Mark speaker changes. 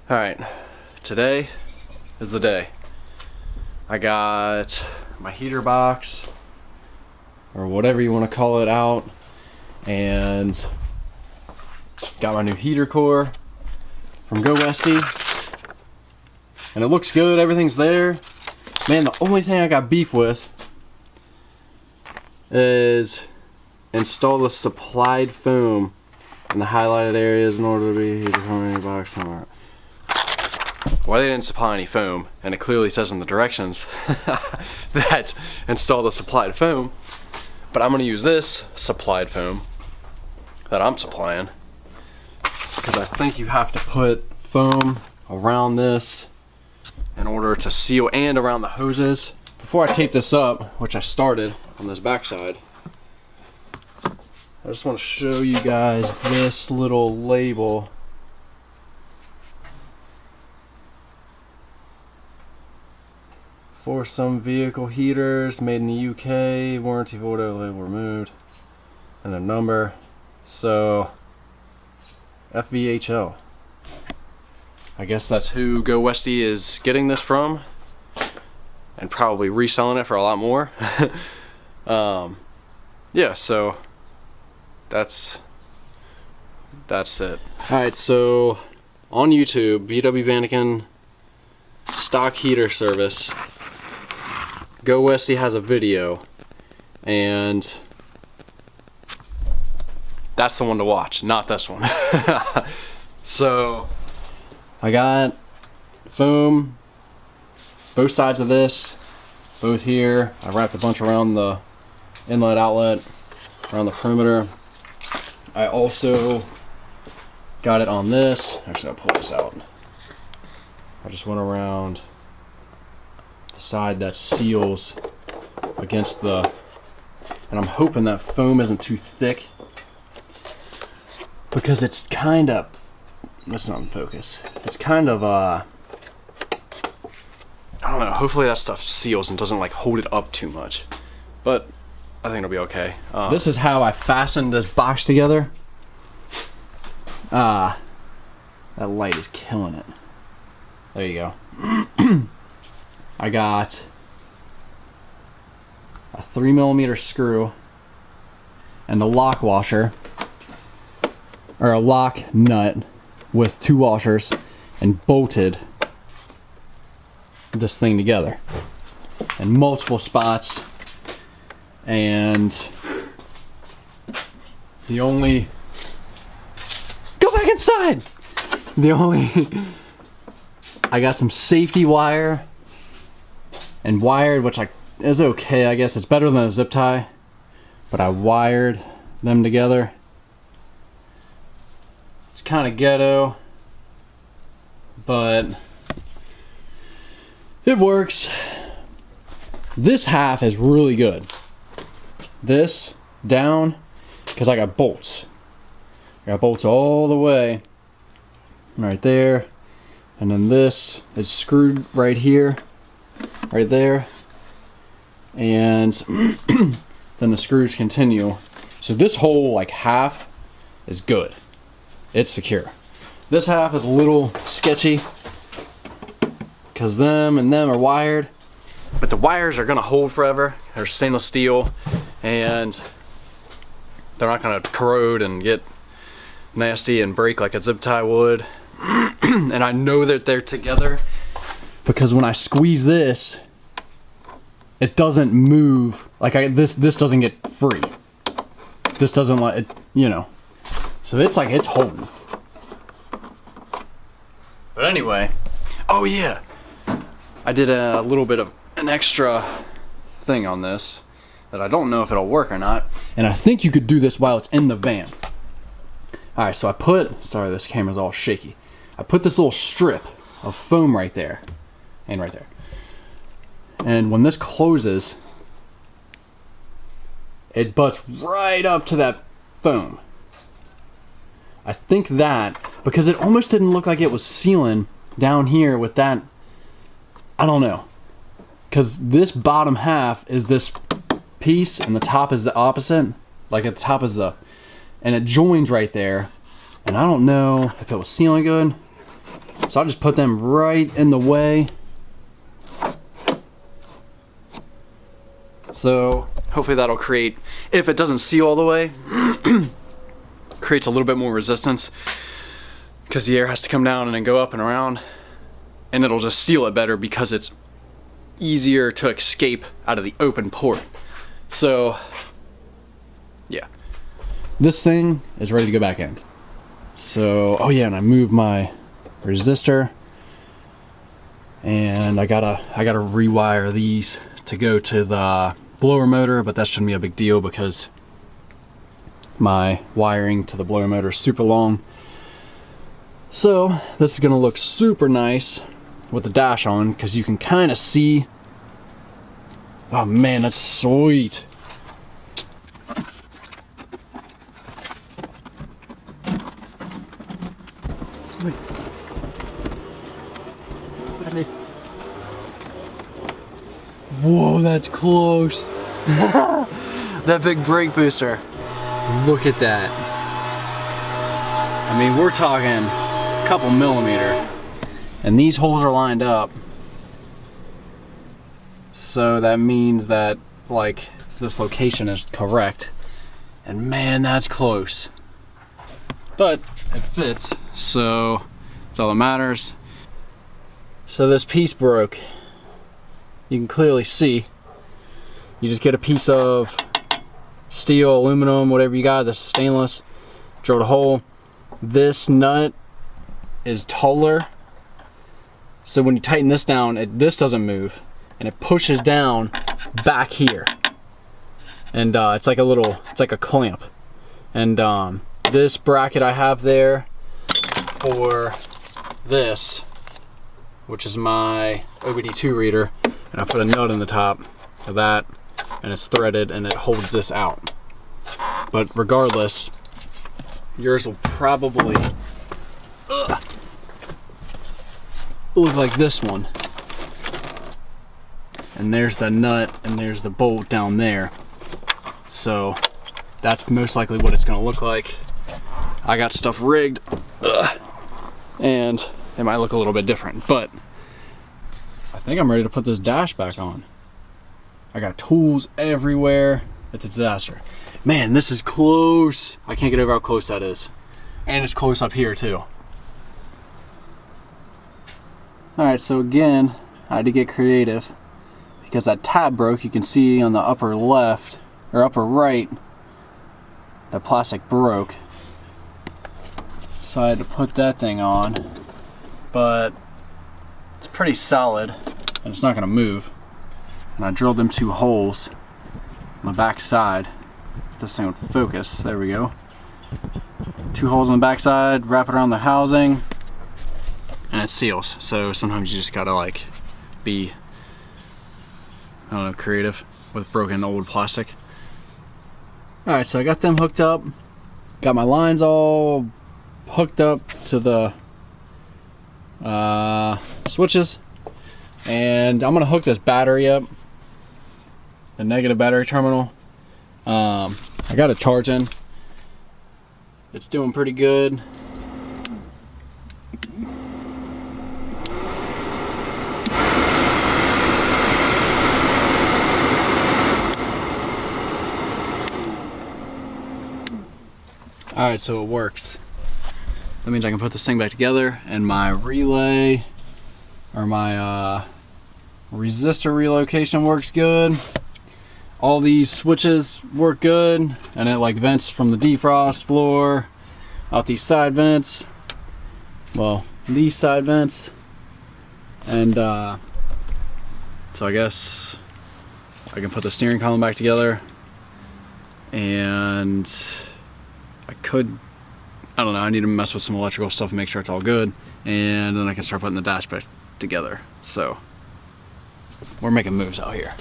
Speaker 1: Alright, today is the day. I got my heater box, or whatever you want to call it, out, and got my new heater core from Go Westy, and it looks good, everything's there. Man, the only thing I got beef with is install the supplied foam in the highlighted areas in order to be heater core box somewhere. Well, they didn't supply any foam, and it clearly says in the directions that install the supplied foam, but I'm going to use this supplied foam that I'm supplying, because I think you have to put foam around this in order to seal, and around the hoses. Before I tape this up, which I started on this backside, I just want to show you guys this little label. For some vehicle heaters made in the UK, warranty photo label removed, and their number. So FVHL. I guess that's who Go Westy is getting this from, and probably reselling it for a lot more. Yeah, so that's it. Alright, so on YouTube, BW Vanaken stock heater service, Go Westy has a video, and that's the one to watch, not this one. So I got foam both sides of this, both here. I wrapped a bunch around the inlet outlet, around the perimeter. I also got it on this. Actually, I'll pull this out. I just went around the side that seals against the, and I'm hoping that foam isn't too thick, because it's kind of, that's not in focus, it's kind of I don't know, hopefully that stuff seals and doesn't like hold it up too much, but I think it'll be okay. This is how I fastened this box together. That light is killing it. There you go. I got a 3mm screw and a lock washer, or a lock nut with 2 washers, and bolted this thing together in multiple spots. And the only, go back inside! The only, I got some safety wire and wired, which is okay, I guess. It's better than a zip tie, but I wired them together. It's kind of ghetto, but it works. This half is really good. This down, because I got bolts. I got bolts all the way right there, and then this is screwed right here, right there, and then the screws continue. So this whole like half is good. It's secure. This half is a little sketchy because them and them are wired, but the wires are gonna hold forever. They're stainless steel, and they're not gonna corrode and get nasty and break like a zip tie would. And I know that they're together because when I squeeze this, it doesn't move. Like this doesn't get free. This doesn't let it, you know. So it's like it's holding. But anyway, oh yeah, I did a little bit of an extra thing on this that I don't know if it'll work or not, and I think you could do this while it's in the van. Alright, so I put, sorry this camera's all shaky, I put this little strip of foam right there, and right there, and when this closes, it butts right up to that foam. I think that, because it almost didn't look like it was sealing down here with that, I don't know, because this bottom half is this piece and the top is the opposite, like at the top is the, and it joins right there, and I don't know if it was sealing good So I'll just put them right in the way. So hopefully that'll create, if it doesn't seal all the way, creates a little bit more resistance, because the air has to come down and then go up and around, and it'll just seal it better because it's easier to escape out of the open port. So yeah, this thing is ready to go back in. So, oh yeah, and I moved my resistor, and I gotta rewire these to go to the blower motor, but that shouldn't be a big deal because my wiring to the blower motor is super long. So this is gonna look super nice with the dash on, because you can kind of see. Oh man, that's sweet. Whoa, that's close. That big brake booster. Look at that. I mean, we're talking a couple millimeter. And these holes are lined up. So that means that, like, this location is correct. And man, that's close. But it fits, so that's all that matters. So this piece broke. You can clearly see. You just get a piece of steel, aluminum, whatever you got, this is stainless, drilled a hole. This nut is taller, so when you tighten this down, this doesn't move, and it pushes down back here. And it's like a clamp. And this bracket I have there for this, which is my OBD2 reader, and I put a nut in the top of that, and it's threaded, and it holds this out. But regardless, yours will probably look like this one. And there's the nut, and there's the bolt down there. So that's most likely what it's gonna look like. I got stuff rigged, and it might look a little bit different, but I think I'm ready to put this dash back on. I got tools everywhere. It's a disaster. Man, this is close. I can't get over how close that is. And it's close up here too. Alright, so again, I had to get creative because that tab broke. You can see on the upper left, or upper right, the plastic broke. So I had to put that thing on, but it's pretty solid and it's not gonna move. And I drilled them 2 holes on the back side. If this thing would focus, there we go. 2 holes on the back side, wrap it around the housing, and it seals. So sometimes you just gotta like be, I don't know, creative with broken old plastic. Alright, so I got them hooked up, got my lines all hooked up to the switches, and I'm gonna hook this battery up, the negative battery terminal. I got it charging. It's doing pretty good. Alright, so it works. That means I can put this thing back together, and my relay, or my resistor relocation works good. All these switches work good, and it like vents from the defrost floor out these side vents. Well, these side vents. And so I guess I can put the steering column back together, and I don't know, I need to mess with some electrical stuff and make sure it's all good, and then I can start putting the dash back together. So we're making moves out here.